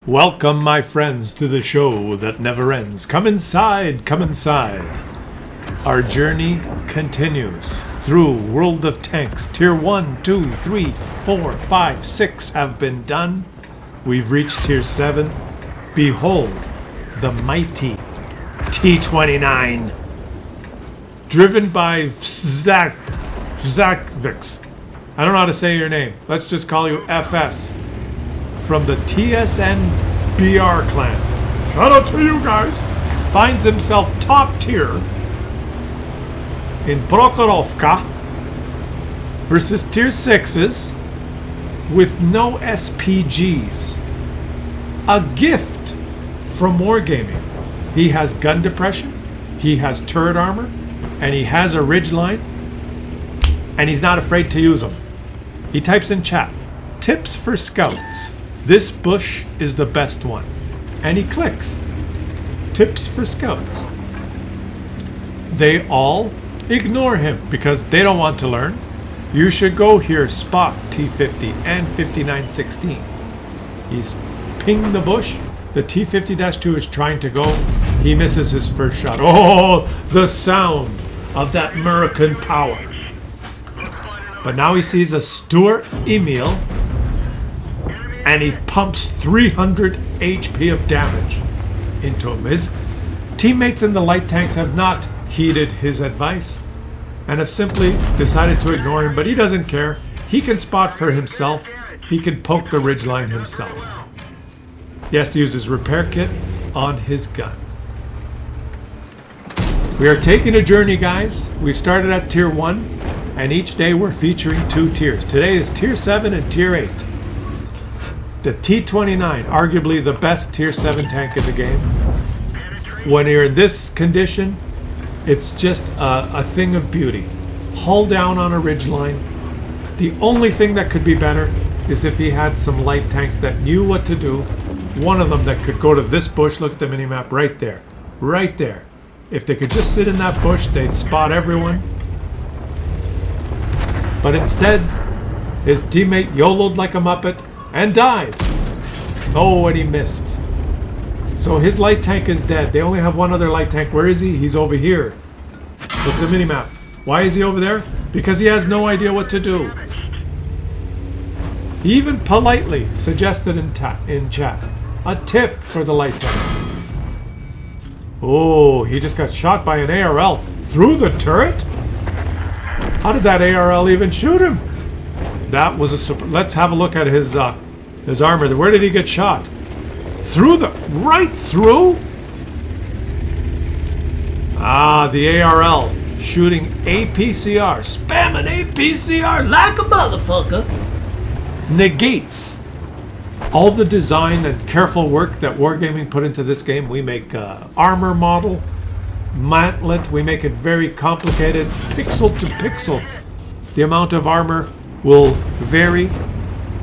Welcome, my friends, to the show that never ends. Come inside, come inside. Our journey continues through World of Tanks. Tier 1, 2, 3, 4, 5, 6 have been done. We've reached Tier 7. Behold, the mighty T-29. Driven by Vzakvix. I don't know how to say your name. Let's just call you FS. From the TSN BR clan. Shout out to you guys. Finds himself top tier in Prokhorovka versus tier 6s with no SPGs. A gift from Wargaming. He has gun depression, he has turret armor, and he has a ridgeline, and he's not afraid to use them. He types in chat, tips for scouts. This bush is the best one. And he clicks. Tips for scouts. They all ignore him because they don't want to learn. You should go here, spot T50 and 5916. He's pinged the bush. The T50-2 is trying to go. He misses his first shot. Oh, the sound of that American power. But now he sees a Stuart Emil, and he pumps 300 HP of damage into him. His teammates in the light tanks have not heeded his advice and have simply decided to ignore him, but he doesn't care. He can spot for himself. He can poke the ridgeline himself. He has to use his repair kit on his gun. We are taking a journey, guys. We've started at Tier 1, and each day we're featuring 2 tiers. Today is Tier 7 and Tier 8. The T-29, arguably the best Tier 7 tank in the game. When you're in this condition, it's just a thing of beauty. Hull down on a ridgeline. The only thing that could be better is if he had some light tanks that knew what to do. One of them that could go to this bush, look at the minimap right there. Right there. If they could just sit in that bush, they'd spot everyone. But instead, his teammate YOLO'd like a muppet and died. Oh, and he missed. So his light tank is dead. They only have one other light tank. Where is he? He's over here. Look at the minimap. Why is he over there? Because he has no idea what to do. He even politely suggested in chat a tip for the light tank. Oh, he just got shot by an ARL through the turret? How did that ARL even shoot him? That was a super. Let's have a look at his armor. Where did he get shot? Through the right through? Ah, the ARL shooting APCR, spamming APCR like a motherfucker. Negates all the design and careful work that Wargaming put into this game. We make armor model, mantlet. We make it very complicated, pixel to pixel. The amount of armor will vary.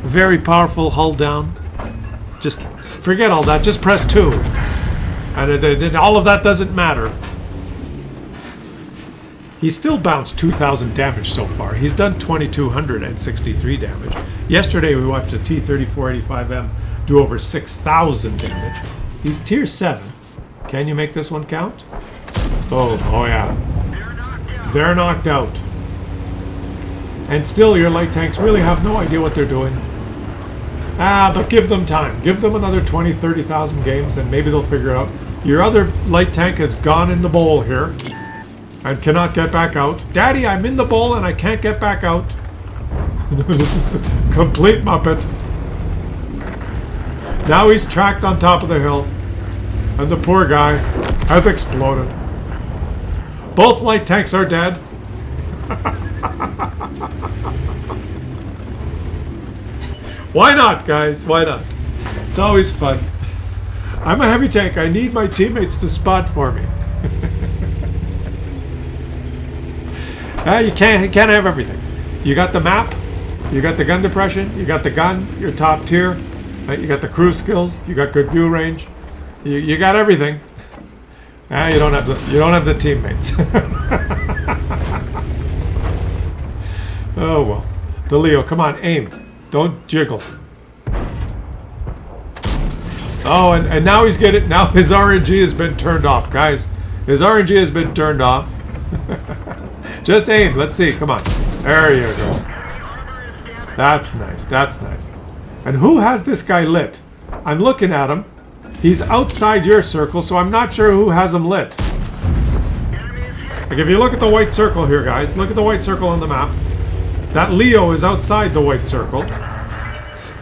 Very powerful hull down. Just forget all that. Just press 2. And all of that doesn't matter. He's still bounced 2,000 damage so far. He's done 2,263 damage. Yesterday we watched a T-3485M do over 6,000 damage. He's tier 7. Can you make this one count? Oh yeah. They're knocked out. And still your light tanks really have no idea what they're doing. But give them time. Give them another 20, 30,000 games and maybe they'll figure it out. Your other light tank has gone in the bowl here and cannot get back out. Daddy, I'm in the bowl and I can't get back out. This is the complete muppet. Now he's tracked on top of the hill and the poor guy has exploded. Both light tanks are dead. Why not, guys? Why not? It's always fun. I'm a heavy tank. I need my teammates to spot for me. You can't have everything. You got the map, you got the gun depression, you got the gun, you're top tier, right? You got the cruise skills, you got good view range, you got everything. You don't have the teammates. Oh well. The Leo, come on, aim. Don't jiggle. Oh, and now he's getting... Now his RNG has been turned off, guys. His RNG has been turned off. Just aim. Let's see. Come on. There you go. That's nice. That's nice. And who has this guy lit? I'm looking at him. He's outside your circle, so I'm not sure who has him lit. Like, if you look at the white circle here, guys. Look at the white circle on the map. That Leo is outside the white circle.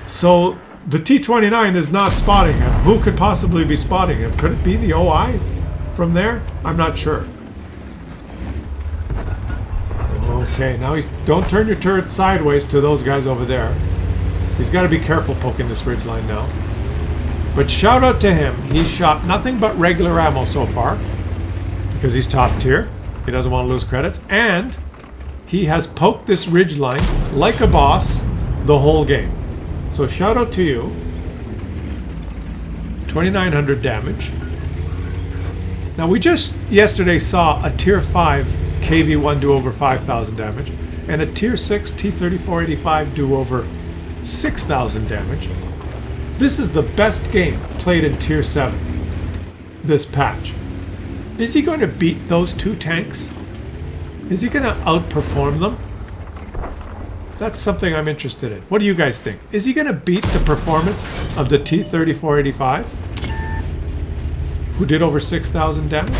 So the T-29 is not spotting him. Who could possibly be spotting him? Could it be the OI from there? I'm not sure. Okay, now he's... Don't turn your turret sideways to those guys over there. He's got to be careful poking this ridgeline now. But shout out to him. He's shot nothing but regular ammo so far. Because he's top tier. He doesn't want to lose credits. And he has poked this ridgeline like a boss the whole game. So shout out to you. 2,900 damage. Now we just yesterday saw a tier 5 KV-1 do over 5,000 damage. And a tier 6 T-3485 do over 6,000 damage. This is the best game played in tier 7. This patch. Is he going to beat those two tanks? Is he going to outperform them? That's something I'm interested in. What do you guys think? Is he going to beat the performance of the T-3485? Who did over 6,000 damage?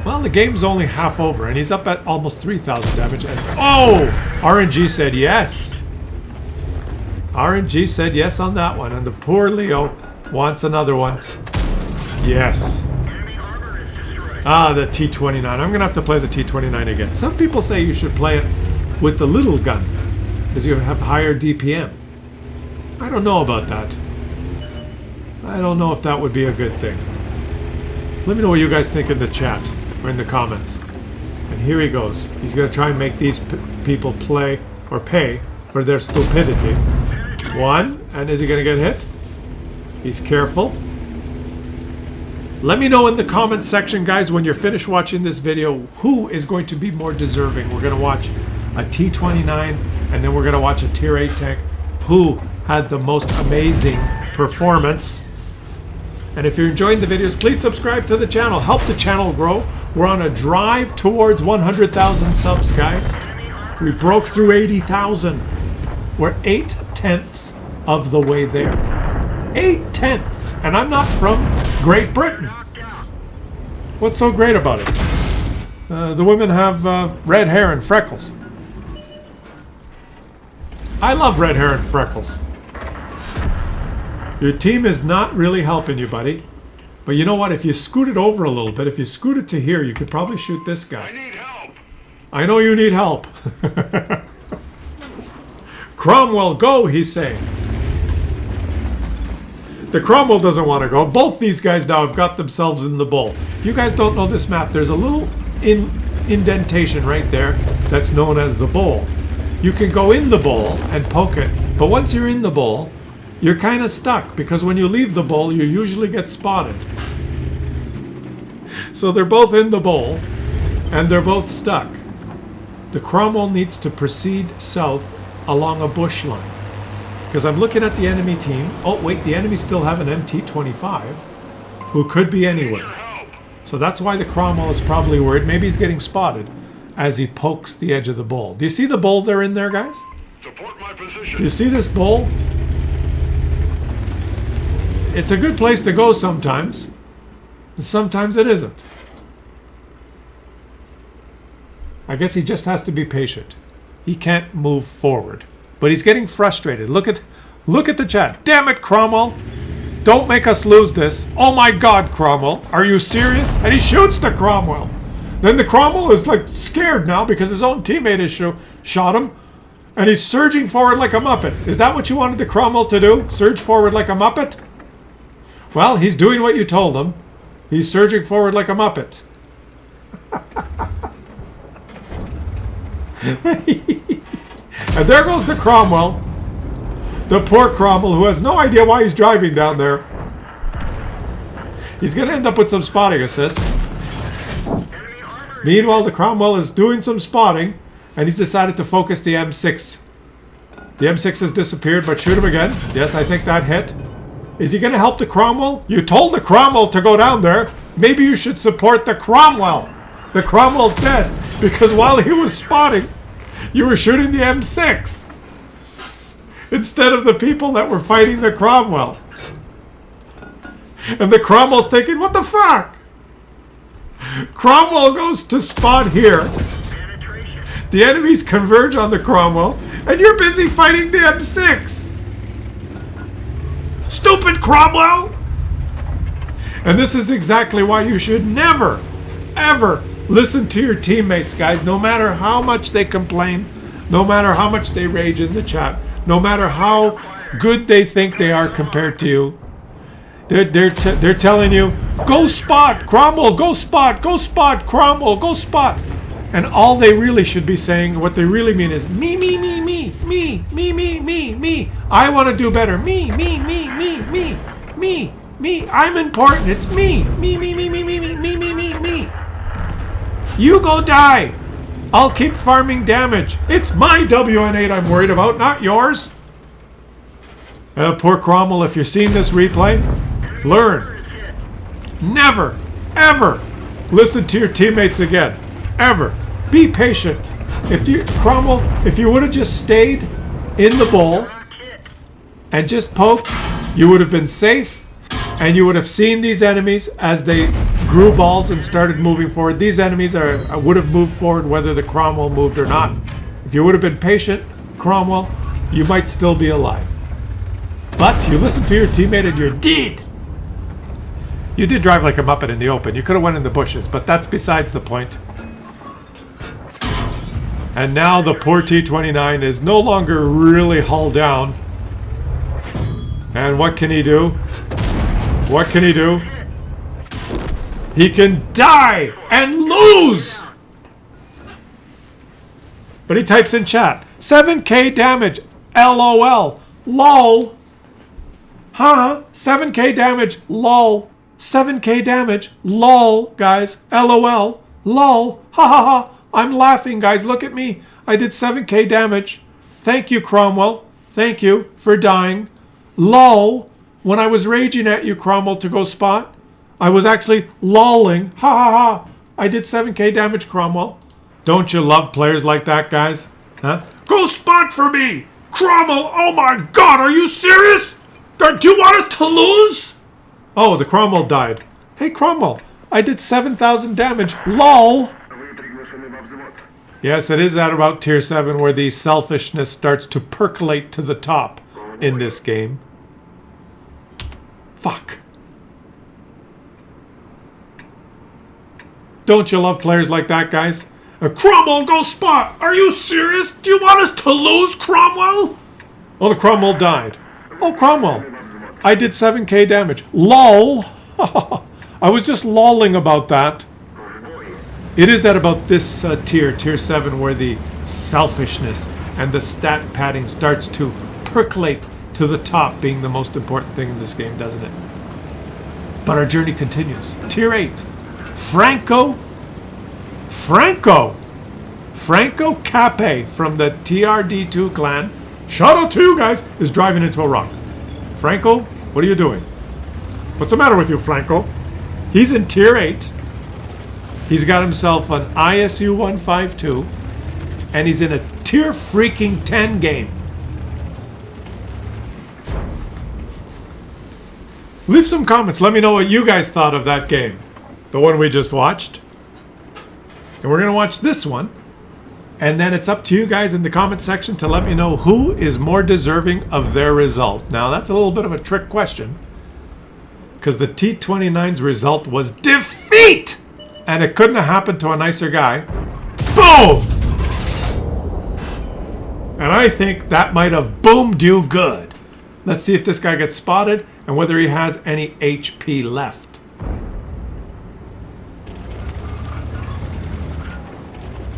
Well, the game's only half over, and he's up at almost 3,000 damage. And oh! RNG said yes. RNG said yes on that one, and the poor Leo wants another one. Yes. Ah, the T-29. I'm going to have to play the T-29 again. Some people say you should play it with the little gun, because you have higher DPM. I don't know about that. I don't know if that would be a good thing. Let me know what you guys think in the chat, or in the comments. And here he goes. He's going to try and make these people play, or pay, for their stupidity. One, and is he going to get hit? He's careful. Let me know in the comment section, guys, when you're finished watching this video, who is going to be more deserving. We're going to watch a T-29, and then we're going to watch a Tier 8 tank. Who had the most amazing performance? And if you're enjoying the videos, please subscribe to the channel. Help the channel grow. We're on a drive towards 100,000 subs, guys. We broke through 80,000. We're 8/10 of the way there. 8/10, and I'm not from Great Britain. What's so great about it? The women have red hair and freckles. I love red hair and freckles. Your team is not really helping you, buddy. But you know what? If you scoot it over a little bit, if you scoot it to here, you could probably shoot this guy. I need help. I know you need help. Cromwell, go, he's saying. The Cromwell doesn't want to go. Both these guys now have got themselves in the bowl. If you guys don't know this map, there's a little indentation right there that's known as the bowl. You can go in the bowl and poke it, but once you're in the bowl, you're kind of stuck, because when you leave the bowl, you usually get spotted. So they're both in the bowl, and they're both stuck. The Cromwell needs to proceed south along a bush line. Because I'm looking at the enemy team. Oh, wait, the enemy still have an MT-25, who could be anywhere. So that's why the Cromwell is probably worried. Maybe he's getting spotted as he pokes the edge of the bowl. Do you see the bowl they're in there, guys? Support my position. Do you see this bowl? It's a good place to go sometimes. Sometimes it isn't. I guess he just has to be patient. He can't move forward. But he's getting frustrated. Look at the chat. Damn it, Cromwell. Don't make us lose this. Oh my God, Cromwell. Are you serious? And he shoots the Cromwell. Then the Cromwell is like scared now because his own teammate has shot him. And he's surging forward like a Muppet. Is that what you wanted the Cromwell to do? Surge forward like a Muppet? Well, he's doing what you told him. He's surging forward like a Muppet. And there goes the Cromwell. The poor Cromwell, who has no idea why he's driving down there. He's going to end up with some spotting assists. Meanwhile, the Cromwell is doing some spotting, and he's decided to focus the M6. The M6 has disappeared, but shoot him again. Yes, I think that hit. Is he going to help the Cromwell? You told the Cromwell to go down there. Maybe you should support the Cromwell. The Cromwell's dead because while he was spotting, you were shooting the M6 instead of the people that were fighting the Cromwell. And the Cromwell's thinking, what the fuck? Cromwell goes to spot here. The enemies converge on the Cromwell, and you're busy fighting the M6. Stupid Cromwell! And this is exactly why you should never, ever listen to your teammates, guys. No matter how much they complain, no matter how much they rage in the chat, no matter how good they think they are compared to you. They're telling you, go spot, Cromwell, go spot, Cromwell, go spot. And all they really should be saying, what they really mean is, me. I want to do better. Me. I'm important. It's me. Me. You go die. I'll keep farming damage. It's my WN8 I'm worried about, not yours. Poor Cromwell, if you're seeing this replay, learn. Never, ever listen to your teammates again. Ever. Be patient. Cromwell, if you would have just stayed in the bowl and just poked, you would have been safe and you would have seen these enemies as they grew balls and started moving forward. These enemies would have moved forward whether the Cromwell moved or not. If you would have been patient, Cromwell, you might still be alive. But you listened to your teammate and you're dead. You did drive like a Muppet in the open. You could have went in the bushes, but that's besides the point. And now the poor T-29 is no longer really hull down. And what can he do? What can he do? He can die and lose! But he types in chat, 7k damage, LOL, lol. Huh? 7k damage, lol. 7k damage, lol, guys, LOL, lol, ha ha ha. I'm laughing, guys. Look at me. I did 7k damage. Thank you, Cromwell. Thank you for dying. Lol. When I was raging at you, Cromwell, to go spot, I was actually lolling. Ha ha ha. I did 7k damage, Cromwell. Don't you love players like that, guys? Huh? Go spot for me! Cromwell, oh my god, are you serious? Do you want us to lose? Oh, the Cromwell died. Hey, Cromwell, I did 7,000 damage. Lol. Yes, it is at about tier 7 where the selfishness starts to percolate to the top in this game. Fuck. Don't you love players like that, guys? Cromwell, go spot! Are you serious? Do you want us to lose, Cromwell? Oh, the Cromwell died. Oh, Cromwell. I did 7k damage. LOL. I was just lolling about that. It is at about this tier 7, where the selfishness and the stat padding starts to percolate to the top, being the most important thing in this game, doesn't it? But our journey continues. Tier 8. Franco Cape from the TRD2 clan. Shout out to you guys, is driving into a rock. Franco, what are you doing? What's the matter with you, Franco? He's in tier 8. He's got himself an ISU 152, and he's in a tier freaking 10 game. Leave some comments. Let me know what you guys thought of that game. The one we just watched. And we're going to watch this one. And then it's up to you guys in the comment section to let me know who is more deserving of their result. Now, that's a little bit of a trick question, because the T-29's result was defeat! And it couldn't have happened to a nicer guy. Boom! And I think that might have boomed you good. Let's see if this guy gets spotted and whether he has any HP left.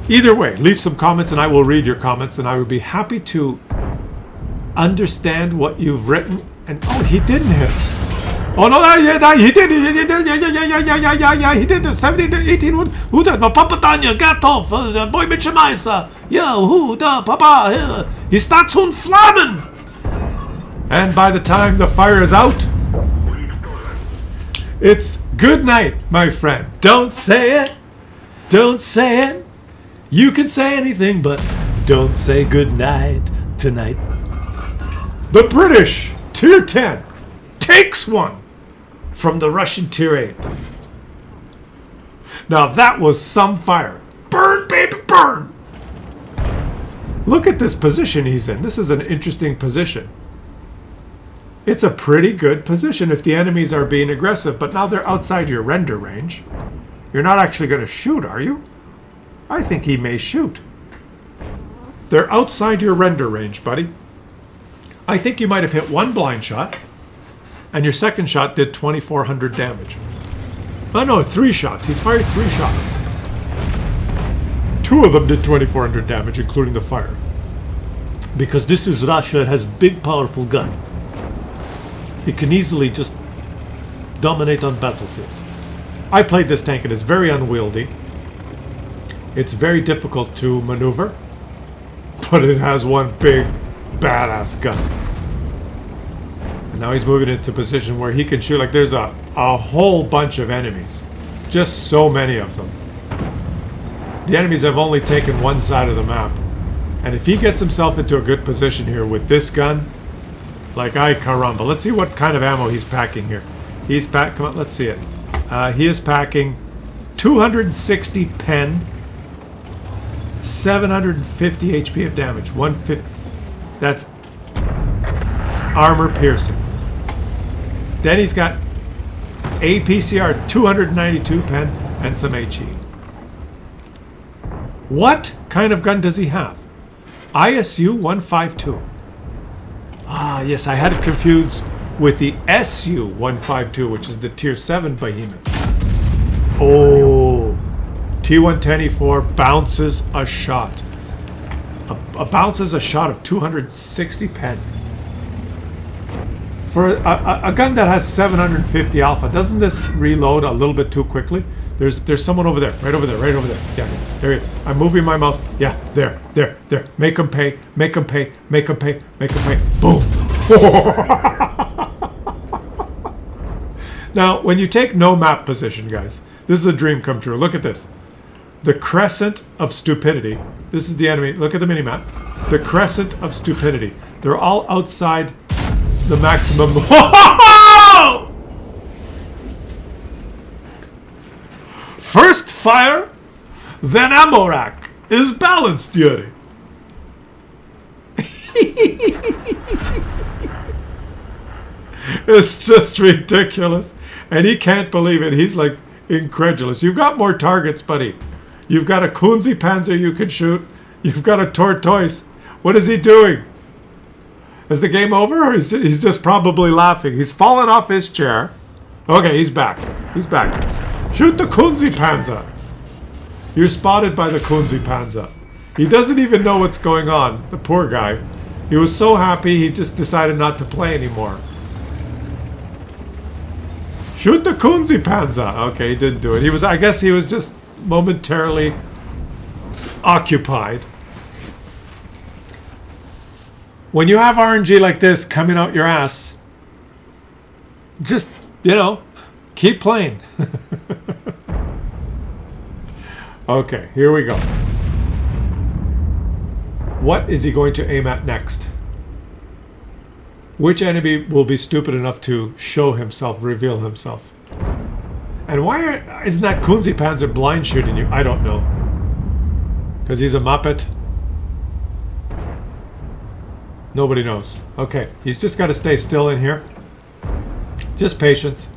Either way, leave some comments and I will read your comments, and I would be happy to understand what you've written. And oh, he didn't hit. Oh no, he did. He did 17 18. Who did? Papa Tanya, Gatov, Boy Mitchemaisa. Yeah, who da Papa? He starts on flammen. And by the time the fire is out, It's good night, my friend. Don't say it. Don't say it. You can say anything, but don't say good night tonight. The British Tier 10 takes one from the Russian Tier 8. Now that was some fire. Burn, baby, burn! Look at this position he's in. This is an interesting position. It's a pretty good position if the enemies are being aggressive, but now they're outside your render range. You're not actually going to shoot, are you? I think he may shoot. They're outside your render range, buddy. I think you might have hit one blind shot, and your second shot did 2,400 damage. Oh no, 3 shots. He's fired 3 shots. 2 of them did 2,400 damage, including the fire. Because this is Russia, it has a big, powerful gun. It can easily just dominate on battlefield. I played this tank and it's very unwieldy. It's very difficult to maneuver. But it has one big, badass gun. And now he's moving into a position where he can shoot. Like there's a whole bunch of enemies. Just so many of them. The enemies have only taken one side of the map. And if he gets himself into a good position here with this gun, like ay caramba. Let's see what kind of ammo he's packing here. He's pack. Come on, let's see it. He is packing 260 pen, 750 HP of damage, 150. That's armor piercing. Then he's got APCR 292 pen and some HE. What kind of gun does he have? ISU 152. Ah, yes, I had it confused with the SU-152, which is the Tier 7 behemoth. Oh, T-110E4 bounces a shot. Bounces a shot of 260 pen. For a gun that has 750 alpha, doesn't this reload a little bit too quickly? There's someone over there, right over there, right over there. Yeah, there he is. I'm moving my mouse. Yeah, there. Make them pay, make them pay, make them pay, make them pay. Boom. Now, when you take no map position, guys, this is a dream come true. Look at this. The crescent of stupidity. This is the enemy. Look at the mini-map. The crescent of stupidity. They're all outside the maximum. First fire, then ammo rack is balanced, Yuri. It's just ridiculous. And he can't believe it. He's like incredulous. You've got more targets, buddy. You've got a Kunzi Panzer you can shoot. You've got a Tortoise. What is he doing? Is the game over? Or he's just probably laughing. He's fallen off his chair. Okay, he's back. He's back. Shoot the Kunzi Panzer. You're spotted by the Kunzi Panzer. He doesn't even know what's going on. The poor guy. He was so happy he just decided not to play anymore. Shoot the Kunzi Panzer. Okay, he didn't do it. I guess he was just momentarily occupied. When you have RNG like this coming out your ass, just, keep playing. Okay, here we go. What is he going to aim at next? Which enemy will be stupid enough to show himself, reveal himself? And why isn't that Kunzi Panzer blind shooting you? I don't know. Because he's a Muppet? Nobody knows. Okay, he's just got to stay still in here. Just patience.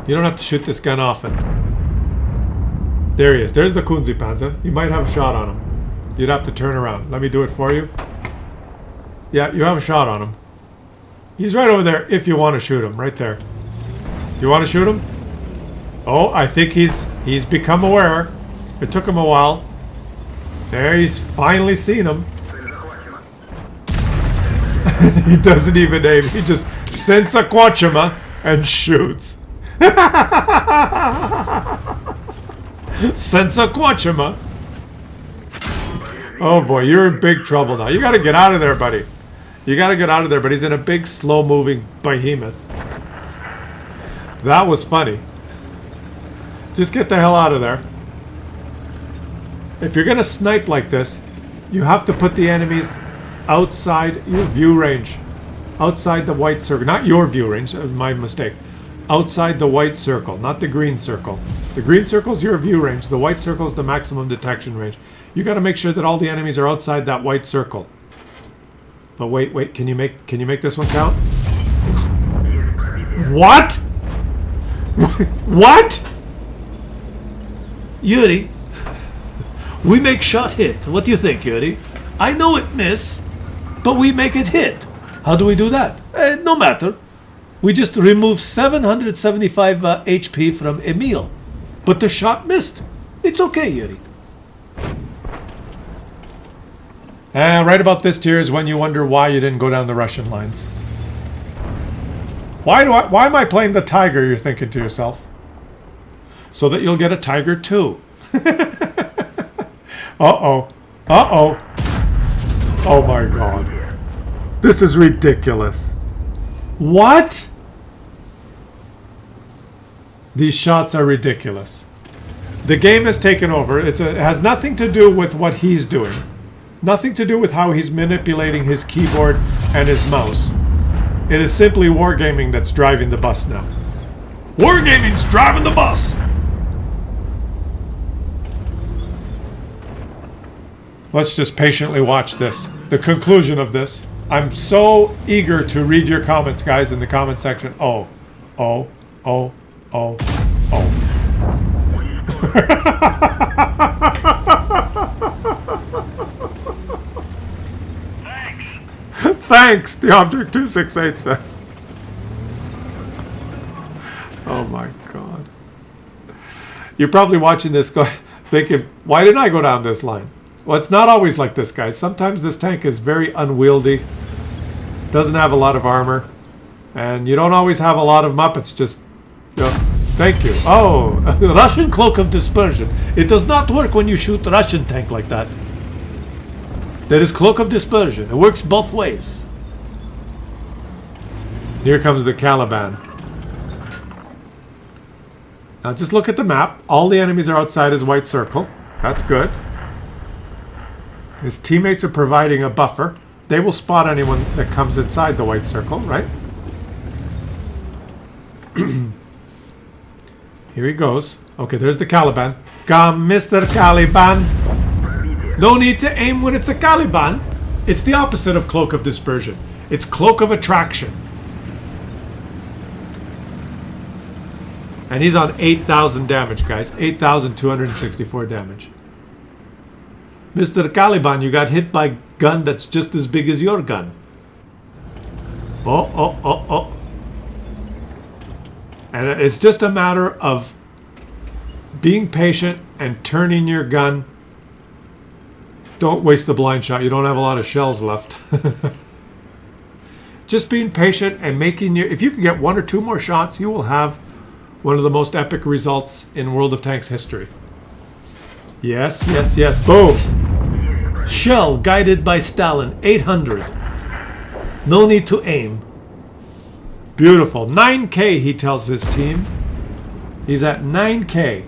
You don't have to shoot this gun often. There he is. There's the Kunzi Panzer. You might have a shot on him. You'd have to turn around. Let me do it for you. Yeah, you have a shot on him. He's right over there if you want to shoot him. Right there. You want to shoot him? Oh, I think he's become aware. It took him a while. There, he's finally seen him. He doesn't even aim. He just sends a Quachima and shoots. Senza Quachima. Oh boy, you're in big trouble now. You gotta get out of there, buddy. You gotta get out of there, but he's in a big, slow-moving behemoth. That was funny. Just get the hell out of there. If you're going to snipe like this, you have to put the enemies outside your view range. Outside the white circle. Not your view range, my mistake. Outside the white circle, not the green circle. The green circle is your view range. The white circle is the maximum detection range. You got to make sure that all the enemies are outside that white circle. But wait, can you make this one count? What? What? Yuri, we make shot hit. What do you think, Yuri? I know it miss, but we make it hit. How do we do that? No matter. We just remove 775 HP from Emil. But the shot missed. It's okay, Yuri. Right about this tier is when you wonder why you didn't go down the Russian lines. Why am I playing the Tiger, you're thinking to yourself? So that you'll get a Tiger too. Uh-oh. Uh-oh. Oh my god. This is ridiculous. What? These shots are ridiculous. The game has taken over. It has nothing to do with what he's doing. Nothing to do with how he's manipulating his keyboard and his mouse. It is simply wargaming that's driving the bus now. Wargaming's driving the bus! Let's just patiently watch this. The conclusion of this. I'm so eager to read your comments, guys, in the comment section. Oh. Thanks, the Object 268 says. Oh my god. You're probably watching this thinking, why didn't I go down this line? Well, it's not always like this, guys. Sometimes this tank is very unwieldy, doesn't have a lot of armor, and you don't always have a lot of Muppets. Just, thank you. Oh, Russian Cloak of Dispersion. It does not work when you shoot a Russian tank like that. That is Cloak of Dispersion. It works both ways. Here comes the Caliban. Now just look at the map. All the enemies are outside his white circle. That's good. His teammates are providing a buffer. They will spot anyone that comes inside the white circle, right? Here he goes. Okay, there's the Caliban. Come, Mr. Caliban. No need to aim when it's a Caliban. It's the opposite of Cloak of Dispersion. It's Cloak of Attraction. And he's on 8,000 damage, guys. 8,264 damage. Mr. Caliban, you got hit by a gun that's just as big as your gun. Oh. And it's just a matter of being patient and turning your gun. Don't waste the blind shot. You don't have a lot of shells left. Just being patient and making if you can get one or two more shots, you will have one of the most epic results in World of Tanks history. Yes. Boom. Shell guided by Stalin, 800. No need to aim. Beautiful. 9K, he tells his team. He's at 9K.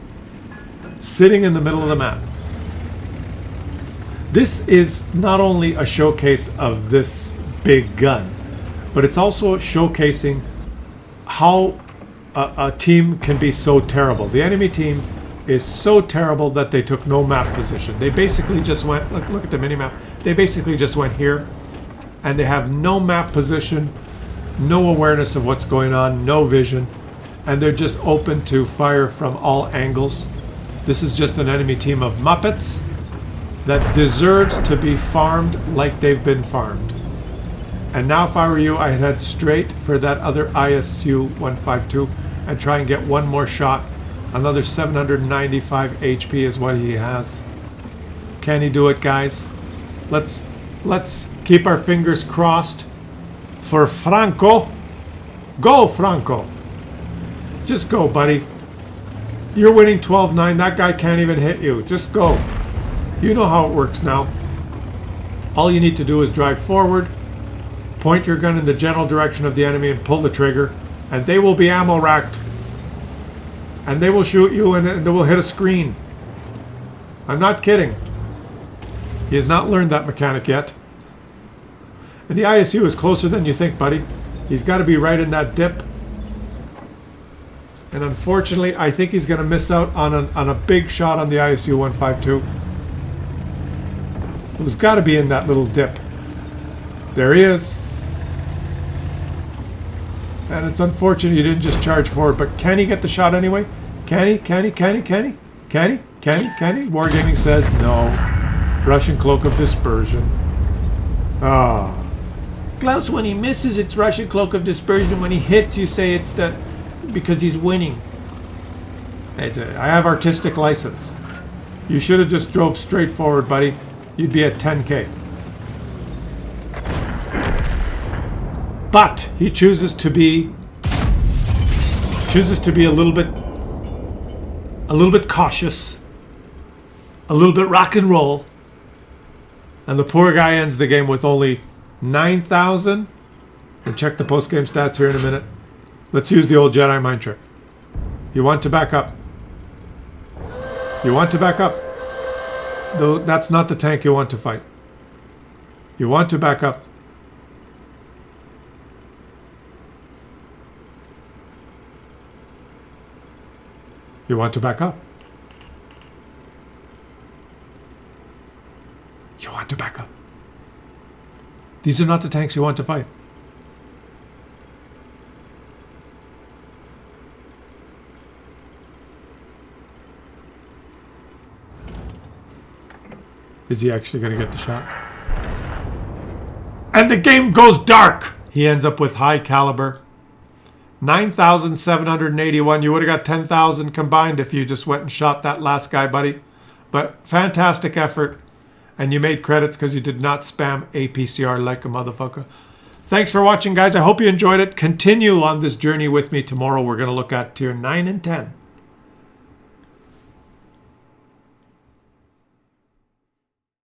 Sitting in the middle of the map. This is not only a showcase of this big gun, but it's also showcasing how a team can be so terrible. The enemy team is so terrible that they took no map position. They basically just went, look at the mini-map. They basically just went here, and they have no map position, no awareness of what's going on, no vision, and they're just open to fire from all angles. This is just an enemy team of Muppets that deserves to be farmed like they've been farmed. And now if I were you, I'd head straight for that other ISU 152 and try and get one more shot. Another 795 HP is what he has. Can he do it, guys? Let's keep our fingers crossed for Franco. Go, Franco. Just go, buddy. You're winning 12-9. That guy can't even hit you. Just go. You know how it works now. All you need to do is drive forward, point your gun in the general direction of the enemy and pull the trigger, and they will be ammo racked And they will shoot you and they will hit a screen. I'm not kidding. He has not learned that mechanic yet. And the ISU is closer than you think, buddy. He's got to be right in that dip. And unfortunately, I think he's going to miss out on a big shot on the ISU 152. Who's got to be in that little dip. There he is. And it's unfortunate you didn't just charge forward, but can he get the shot anyway? Can he? Can he? Can he? Can he? Can he? Can he? Can he? Wargaming says no. Russian Cloak of Dispersion. Ah. Klaus, when he misses, it's Russian Cloak of Dispersion. When he hits, you say it's that because he's winning. I have artistic license. You should have just drove straight forward, buddy. You'd be at 10K. But he chooses to be a little bit cautious, a little bit rock and roll, and the poor guy ends the game with only 9,000. And check the post-game stats here in a minute. Let's use the old Jedi mind trick. You want to back up. You want to back up. Though that's not the tank you want to fight. You want to back up. You want to back up. You want to back up. These are not the tanks you want to fight. Is he actually going to get the shot? And the game goes dark! He ends up with high caliber. 9,781. You would have got 10,000 combined if you just went and shot that last guy, buddy. But fantastic effort. And you made credits because you did not spam APCR like a motherfucker. Thanks for watching, guys. I hope you enjoyed it. Continue on this journey with me tomorrow. We're going to look at tier 9 and 10.